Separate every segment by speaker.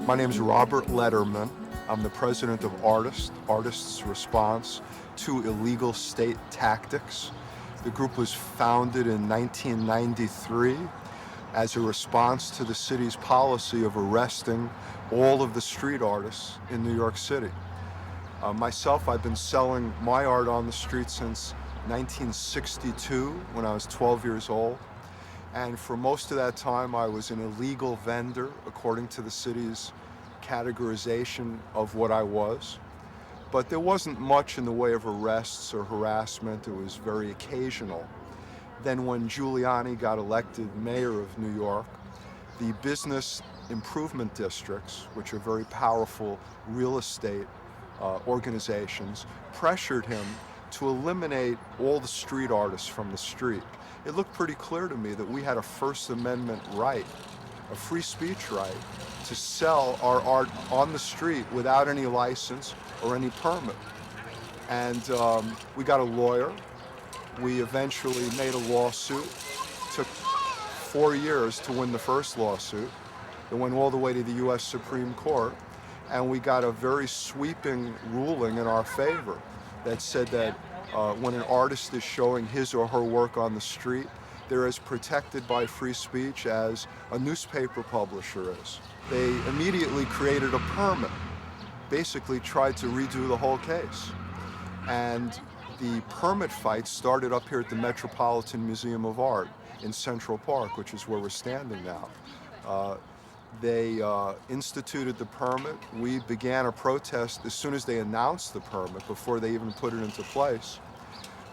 Speaker 1: My name is Robert Lederman. I'm the president of Artists' Response to Illegal State Tactics. The group was founded in 1993 as a response to the city's policy of arresting all of the street artists in New York City. Myself, I've been selling my art on the street since 1962 when I was 12 years old. And for most of that time, I was an illegal vendor according to the city's categorization of what I was. But there wasn't much in the way of arrests or harassment. It was very occasional. Then when Giuliani got elected mayor of New York, the business improvement districts, which are very powerful real estate organizations, pressured him to eliminate all the street artists from the street. It looked pretty clear to me that we had a First Amendment right, a free speech right, to sell our art on the street without any license or any permit. And we got a lawyer. We eventually made a lawsuit. It took 4 years to win the first lawsuit. It went all the way to the U.S. Supreme Court, and we got a very sweeping ruling in our favor that said that when an artist is showing his or her work on the street, they're as protected by free speech as a newspaper publisher is. They immediately created a permit, basically tried to redo the whole case. And the permit fight started up here at the Metropolitan Museum of Art in Central Park, which is where we're standing now. They instituted the permit. We began a protest as soon as they announced the permit, before they even put it into place.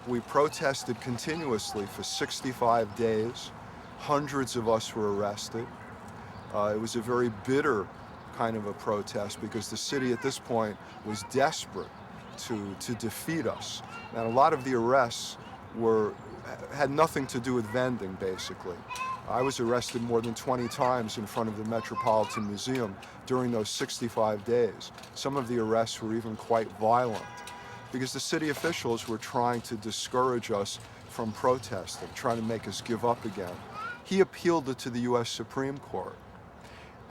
Speaker 1: We protested continuously for 65 days. Hundreds of us were arrested. It was a very bitter kind of a protest because the city at this point was desperate to defeat us. And a lot of the arrests had nothing to do with vending, basically. I was arrested more than 20 times in front of the Metropolitan Museum during those 65 days. Some of the arrests were even quite violent because the city officials were trying to discourage us from protesting, trying to make us give up again. He appealed it to the U.S. Supreme Court.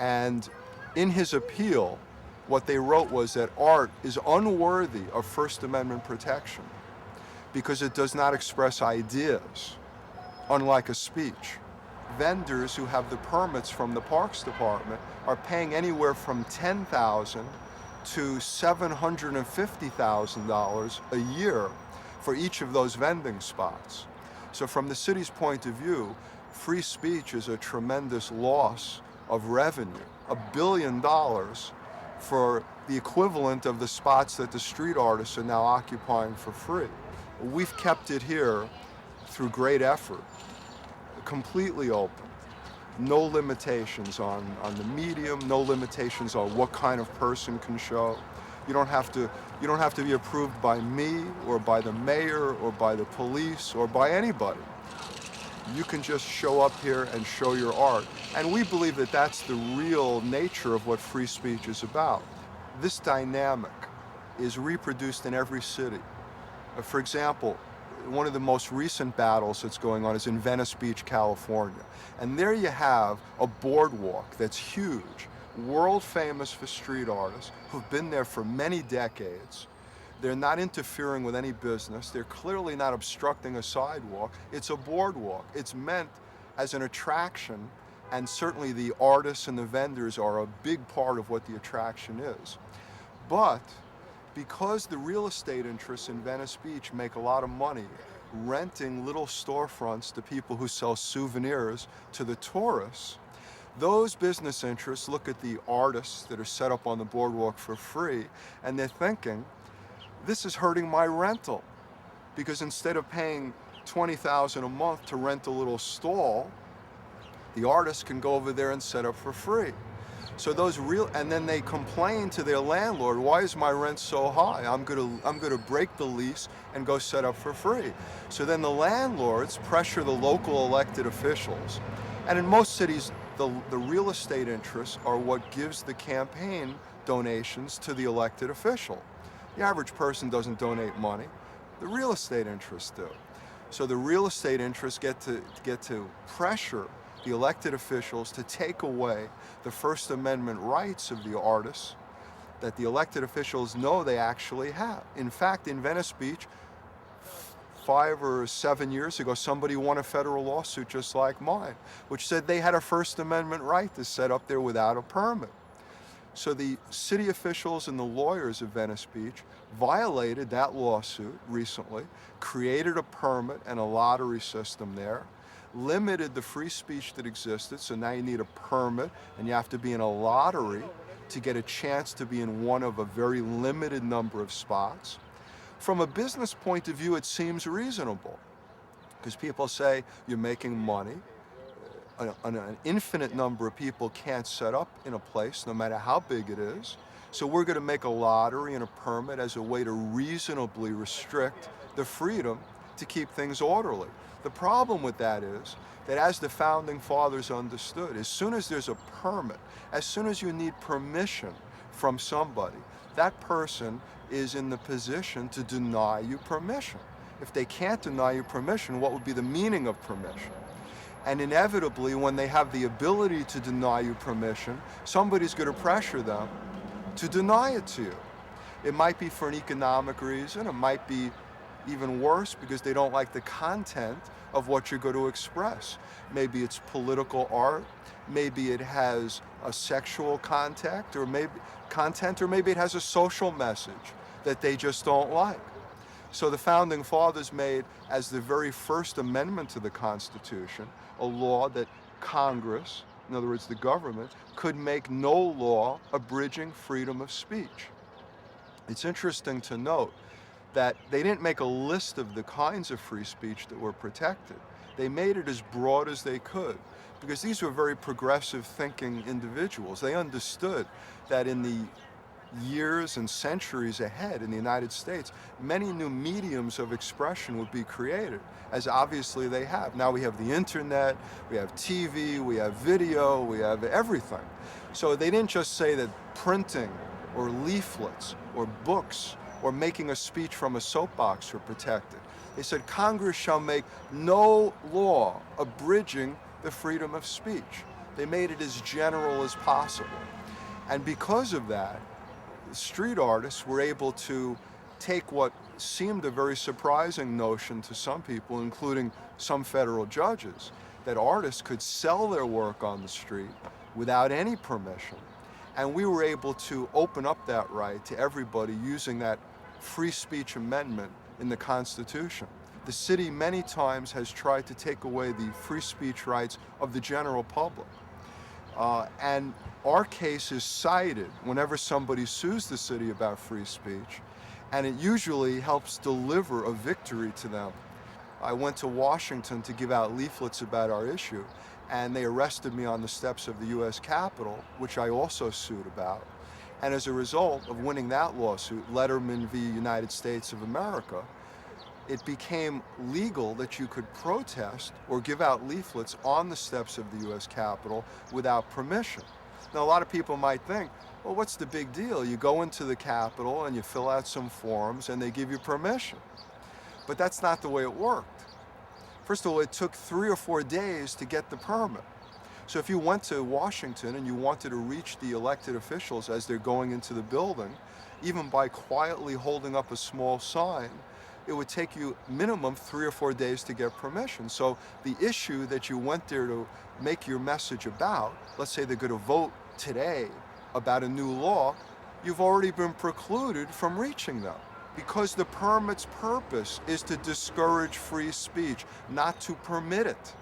Speaker 1: And in his appeal, what they wrote was that art is unworthy of First Amendment protection because it does not express ideas, unlike a speech. Vendors who have the permits from the Parks Department are paying anywhere from $10,000 to $750,000 a year for each of those vending spots. So from the city's point of view, free speech is a tremendous loss of revenue, $1 billion for the equivalent of the spots that the street artists are now occupying for free. We've kept it here through great effort, completely open. No limitations on the medium, no limitations on what kind of person can show. You don't have to be approved by me or by the mayor or by the police or by anybody. You can just show up here and show your art. And we believe that that's the real nature of what free speech is about. This dynamic is reproduced in every city. For example, one of the most recent battles that's going on is in Venice Beach, California. And there you have a boardwalk that's huge, world famous for street artists who've been there for many decades. They're not interfering with any business. They're clearly not obstructing a sidewalk. It's a boardwalk. It's meant as an attraction, and certainly the artists and the vendors are a big part of what the attraction is. But because the real estate interests in Venice Beach make a lot of money renting little storefronts to people who sell souvenirs to the tourists, those business interests look at the artists that are set up on the boardwalk for free, and they're thinking, this is hurting my rental, because instead of paying $20,000 a month to rent a little stall, the artist can go over there and set up for free. So and then they complain to their landlord, why is my rent so high? I'm gonna break the lease and go set up for free. So then the landlords pressure the local elected officials. And in most cities, the real estate interests are what gives the campaign donations to the elected official. The average person doesn't donate money. The real estate interests do. So the real estate interests get to pressure the elected officials, to take away the First Amendment rights of the artists that the elected officials know they actually have. In fact, in Venice Beach, 5 or 7 years ago, somebody won a federal lawsuit just like mine, which said they had a First Amendment right to set up there without a permit. So the city officials and the lawyers of Venice Beach violated that lawsuit recently, created a permit and a lottery system there, limited the free speech that existed, so now you need a permit and you have to be in a lottery to get a chance to be in one of a very limited number of spots. From a business point of view, it seems reasonable, because people say you're making money. An infinite number of people can't set up in a place, no matter how big it is. So we're going to make a lottery and a permit as a way to reasonably restrict the freedom to keep things orderly. The problem with that is that, as the Founding Fathers understood, as soon as there's a permit, as soon as you need permission from somebody, that person is in the position to deny you permission. If they can't deny you permission, what would be the meaning of permission? And inevitably, when they have the ability to deny you permission, somebody's going to pressure them to deny it to you. It might be for an economic reason. It might be even worse because they don't like the content of what you're going to express. Maybe it's political art. Maybe it has a sexual content, or maybe it has a social message that they just don't like. So the Founding Fathers made, as the very first amendment to the Constitution, a law that Congress, in other words the government, could make no law abridging freedom of speech. It's interesting to note that they didn't make a list of the kinds of free speech that were protected. They made it as broad as they could, because these were very progressive thinking individuals. They understood that in the years and centuries ahead in the United States, many new mediums of expression would be created, as obviously they have. Now we have the internet, we have TV, we have video, we have everything. So they didn't just say that printing or leaflets or books or making a speech from a soapbox were protected. They said Congress shall make no law abridging the freedom of speech. They made it as general as possible. And because of that, street artists were able to take what seemed a very surprising notion to some people, including some federal judges, that artists could sell their work on the street without any permission. And we were able to open up that right to everybody using that free speech amendment in the Constitution. The city many times has tried to take away the free speech rights of the general public. And our case is cited whenever somebody sues the city about free speech, and it usually helps deliver a victory to them. I went to Washington to give out leaflets about our issue, and they arrested me on the steps of the U.S. Capitol, which I also sued about. And as a result of winning that lawsuit, Lederman v. United States of America, it became legal that you could protest or give out leaflets on the steps of the U.S. Capitol without permission. Now, a lot of people might think, well, what's the big deal? You go into the Capitol and you fill out some forms and they give you permission. But that's not the way it worked. First of all, it took 3 or 4 days to get the permit. So if you went to Washington and you wanted to reach the elected officials as they're going into the building, even by quietly holding up a small sign, it would take you minimum 3 or 4 days to get permission. So the issue that you went there to make your message about, let's say they're going to vote today about a new law, you've already been precluded from reaching them, because the permit's purpose is to discourage free speech, not to permit it.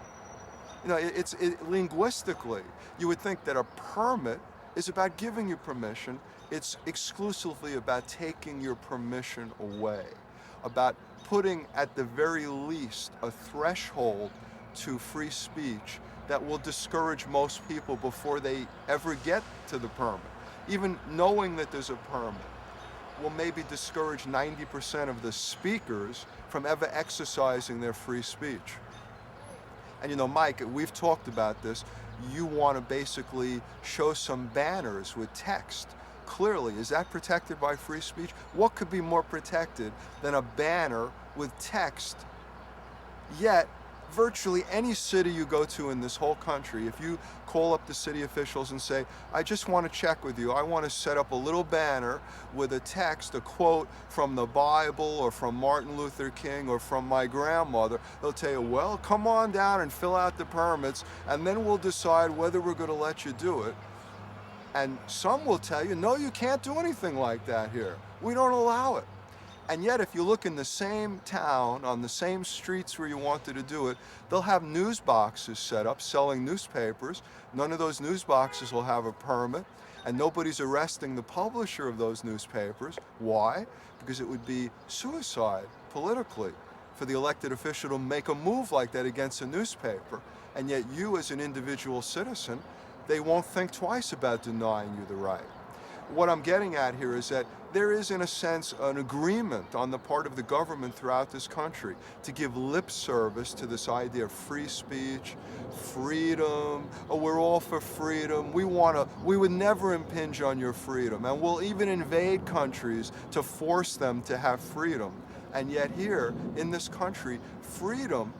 Speaker 1: You know, linguistically, you would think that a permit is about giving you permission. It's exclusively about taking your permission away, about putting at the very least a threshold to free speech that will discourage most people before they ever get to the permit. Even knowing that there's a permit will maybe discourage 90% of the speakers from ever exercising their free speech. And you know, Mike, we've talked about this. You want to basically show some banners with text. Clearly, is that protected by free speech? What could be more protected than a banner with text? Yet, virtually any city you go to in this whole country, if you call up the city officials and say, I just want to check with you, I want to set up a little banner with a text, a quote from the Bible or from Martin Luther King or from my grandmother, they'll tell you, well, come on down and fill out the permits, and then we'll decide whether we're going to let you do it. And some will tell you, no, you can't do anything like that here. We don't allow it. And yet, if you look in the same town, on the same streets where you wanted to do it, they'll have news boxes set up selling newspapers. None of those news boxes will have a permit, and nobody's arresting the publisher of those newspapers. Why? Because it would be suicide politically for the elected official to make a move like that against a newspaper. And yet you, as an individual citizen, they won't think twice about denying you the right. What I'm getting at here is that there is, in a sense, an agreement on the part of the government throughout this country to give lip service to this idea of free speech, freedom. Oh, we're all for freedom. We would never impinge on your freedom, and we'll even invade countries to force them to have freedom. And yet here, in this country, freedom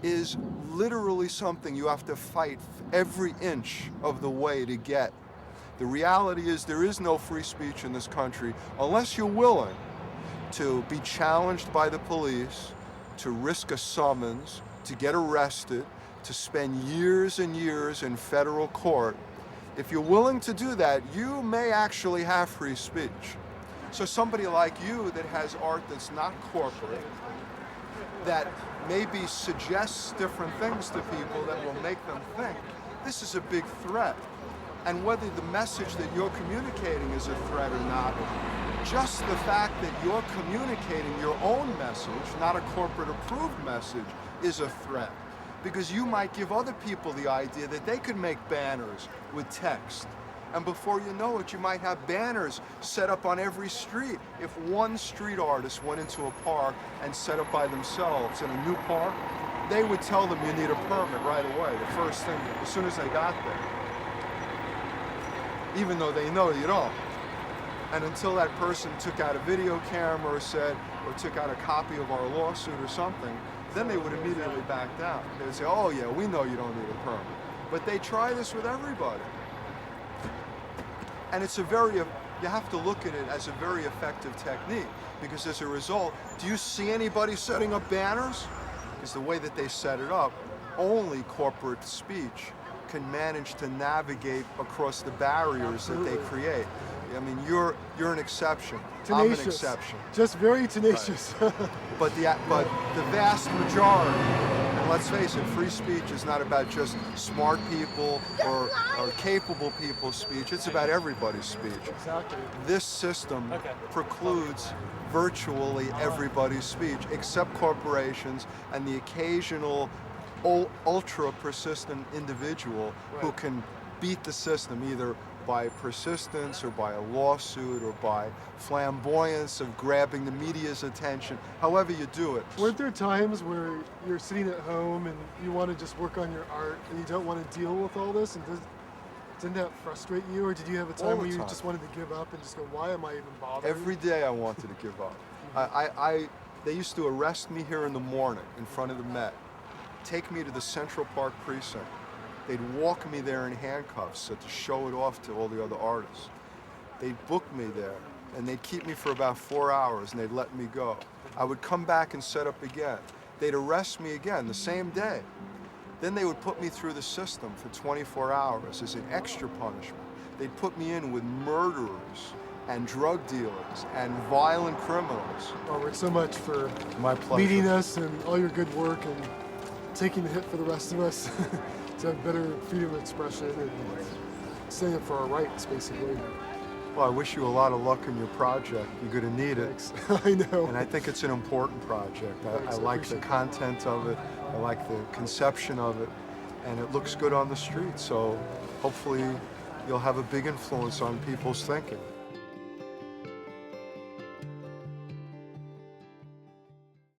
Speaker 1: is literally something you have to fight every inch of the way to get. The reality is there is no free speech in this country unless you're willing to be challenged by the police, to risk a summons, to get arrested, to spend years and years in federal court. If you're willing to do that, you may actually have free speech. So somebody like you that has art that's not corporate, that maybe suggests different things to people that will make them think, this is a big threat. And whether the message that you're communicating is a threat or not, just the fact that you're communicating your own message, not a corporate approved message, is a threat. Because you might give other people the idea that they could make banners with text. And before you know it, you might have banners set up on every street. If one street artist went into a park and set up by themselves in a new park, they would tell them you need a permit right away, the first thing, as soon as they got there. Even though they know you don't. And until that person took out a video camera or took out a copy of our lawsuit or something, then they would immediately back down. They would say, oh yeah, we know you don't need a permit. But they try this with everybody. And you have to look at it as a very effective technique, because as a result, do you see anybody setting up banners? Because the way that they set it up, only corporate speech can manage to navigate across the barriers that they create. I mean, you're an exception.
Speaker 2: Tenacious.
Speaker 1: I'm an exception.
Speaker 2: Just very tenacious.
Speaker 1: Right. But the vast majority, and let's face it, free speech is not about just smart people or capable people's speech. It's about everybody's speech.
Speaker 2: Exactly.
Speaker 1: This system precludes virtually everybody's speech, except corporations and the occasional ultra persistent individual who can beat the system either by persistence or by a lawsuit or by flamboyance of grabbing the media's attention, however you do it.
Speaker 2: Weren't there times where you're sitting at home and you want to just work on your art and you don't want to deal with all this? And didn't that frustrate you? Or did you have a time where you just wanted to give up and just go, why am I even bothering?
Speaker 1: Every day I wanted to give up. They used to arrest me here in the morning in front of the Met, take me to the Central Park precinct. They'd walk me there in handcuffs to show it off to all the other artists. They'd book me there, and they'd keep me for about 4 hours, and they'd let me go. I would come back and set up again. They'd arrest me again the same day. Then they would put me through the system for 24 hours as an extra punishment. They'd put me in with murderers and drug dealers and violent criminals.
Speaker 2: Robert, so much for
Speaker 1: my pleasure.
Speaker 2: Meeting us and all your good work and taking the hit for the rest of us to have better freedom of expression and standing up for our rights, basically.
Speaker 1: Well, I wish you a lot of luck in your project. You're going to need it.
Speaker 2: I know.
Speaker 1: And I think it's an important project. I like the content of it. I like the conception of it. And it looks good on the street. So hopefully you'll have a big influence on people's thinking.